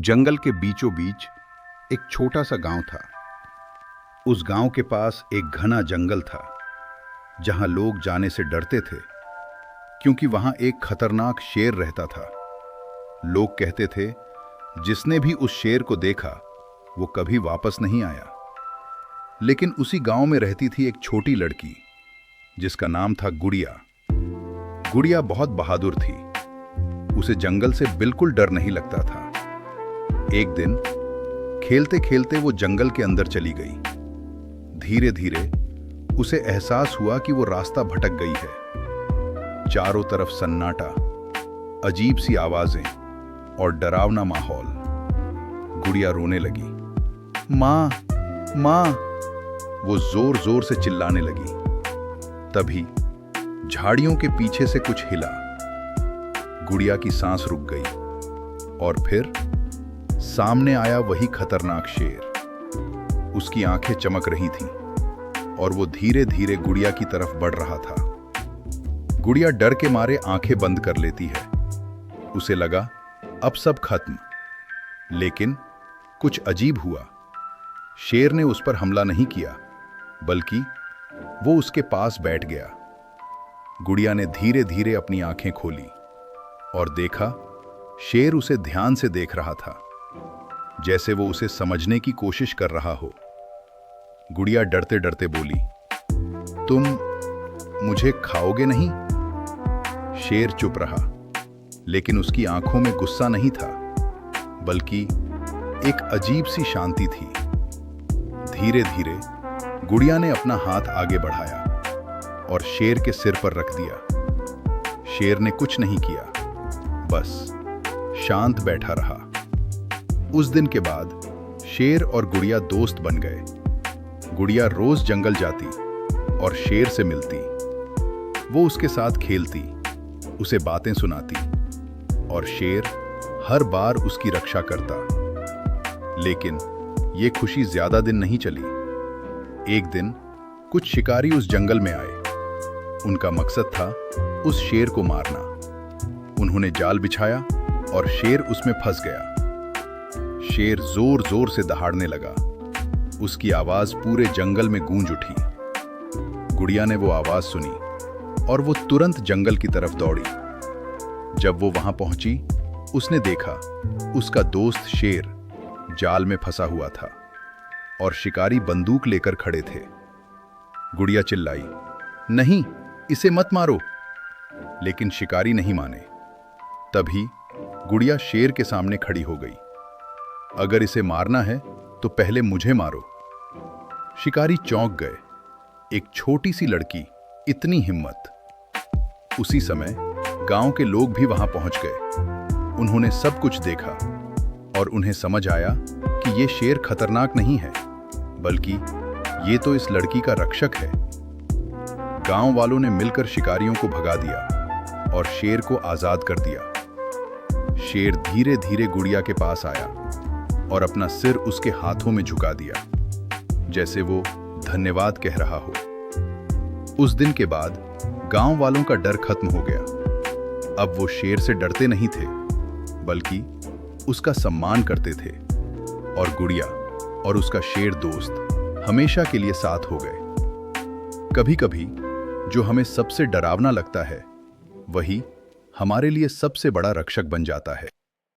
जंगल के बीचों बीच एक छोटा सा गांव था। उस गांव के पास एक घना जंगल था जहां लोग जाने से डरते थे, क्योंकि वहां एक खतरनाक शेर रहता था। लोग कहते थे जिसने भी उस शेर को देखा वो कभी वापस नहीं आया। लेकिन उसी गांव में रहती थी एक छोटी लड़की जिसका नाम था गुड़िया। गुड़िया बहुत बहादुर थी। उसे जंगल से बिल्कुल डर नहीं लगता था। एक दिन खेलते खेलते वो जंगल के अंदर चली गई। धीरे धीरे उसे एहसास हुआ कि वो रास्ता भटक गई है। चारों तरफ सन्नाटा, अजीब सी आवाजें और डरावना माहौल। गुड़िया रोने लगी। माँ, माँ, वो जोर जोर से चिल्लाने लगी। तभी झाड़ियों के पीछे से कुछ हिला। गुड़िया की सांस रुक गई और फिर सामने आया वही खतरनाक शेर। उसकी आंखें चमक रही थीं और वो धीरे धीरे गुड़िया की तरफ बढ़ रहा था। गुड़िया डर के मारे आंखें बंद कर लेती है। उसे लगा अब सब खत्म। लेकिन कुछ अजीब हुआ। शेर ने उस पर हमला नहीं किया, बल्कि वो उसके पास बैठ गया। गुड़िया ने धीरे धीरे अपनी आंखें खोली और देखा शेर उसे ध्यान से देख रहा था, जैसे वो उसे समझने की कोशिश कर रहा हो। गुड़िया डरते डरते बोली, तुम मुझे खाओगे नहीं? शेर चुप रहा, लेकिन उसकी आंखों में गुस्सा नहीं था, बल्कि एक अजीब सी शांति थी। धीरे धीरे गुड़िया ने अपना हाथ आगे बढ़ाया और शेर के सिर पर रख दिया। शेर ने कुछ नहीं किया, बस शांत बैठा रहा। उस दिन के बाद शेर और गुड़िया दोस्त बन गए। गुड़िया रोज जंगल जाती और शेर से मिलती। वो उसके साथ खेलती, उसे बातें सुनाती और शेर हर बार उसकी रक्षा करता। लेकिन ये खुशी ज्यादा दिन नहीं चली। एक दिन कुछ शिकारी उस जंगल में आए। उनका मकसद था उस शेर को मारना। उन्होंने जाल बिछाया और शेर उसमें फंस गया। शेर जोर जोर से दहाड़ने लगा। उसकी आवाज पूरे जंगल में गूंज उठी। गुड़िया ने वो आवाज सुनी और वो तुरंत जंगल की तरफ दौड़ी। जब वो वहां पहुंची, उसने देखा उसका दोस्त शेर जाल में फंसा हुआ था और शिकारी बंदूक लेकर खड़े थे। गुड़िया चिल्लाई, नहीं, इसे मत मारो। लेकिन शिकारी नहीं माने। तभी गुड़िया शेर के सामने खड़ी हो गई। अगर इसे मारना है तो पहले मुझे मारो। शिकारी चौंक गए। एक छोटी सी लड़की, इतनी हिम्मत। उसी समय गांव के लोग भी वहां पहुंच गए। उन्होंने सब कुछ देखा और उन्हें समझ आया कि ये शेर खतरनाक नहीं है, बल्कि ये तो इस लड़की का रक्षक है। गांव वालों ने मिलकर शिकारियों को भगा दिया और शेर को आजाद कर दिया। शेर धीरे धीरे गुड़िया के पास आया और अपना सिर उसके हाथों में झुका दिया, जैसे वो धन्यवाद कह रहा हो। उस दिन के बाद गांव वालों का डर खत्म हो गया। अब वो शेर से डरते नहीं थे, बल्कि उसका सम्मान करते थे। और गुड़िया और उसका शेर दोस्त हमेशा के लिए साथ हो गए। कभी कभी जो हमें सबसे डरावना लगता है, वही हमारे लिए सबसे बड़ा रक्षक बन जाता है।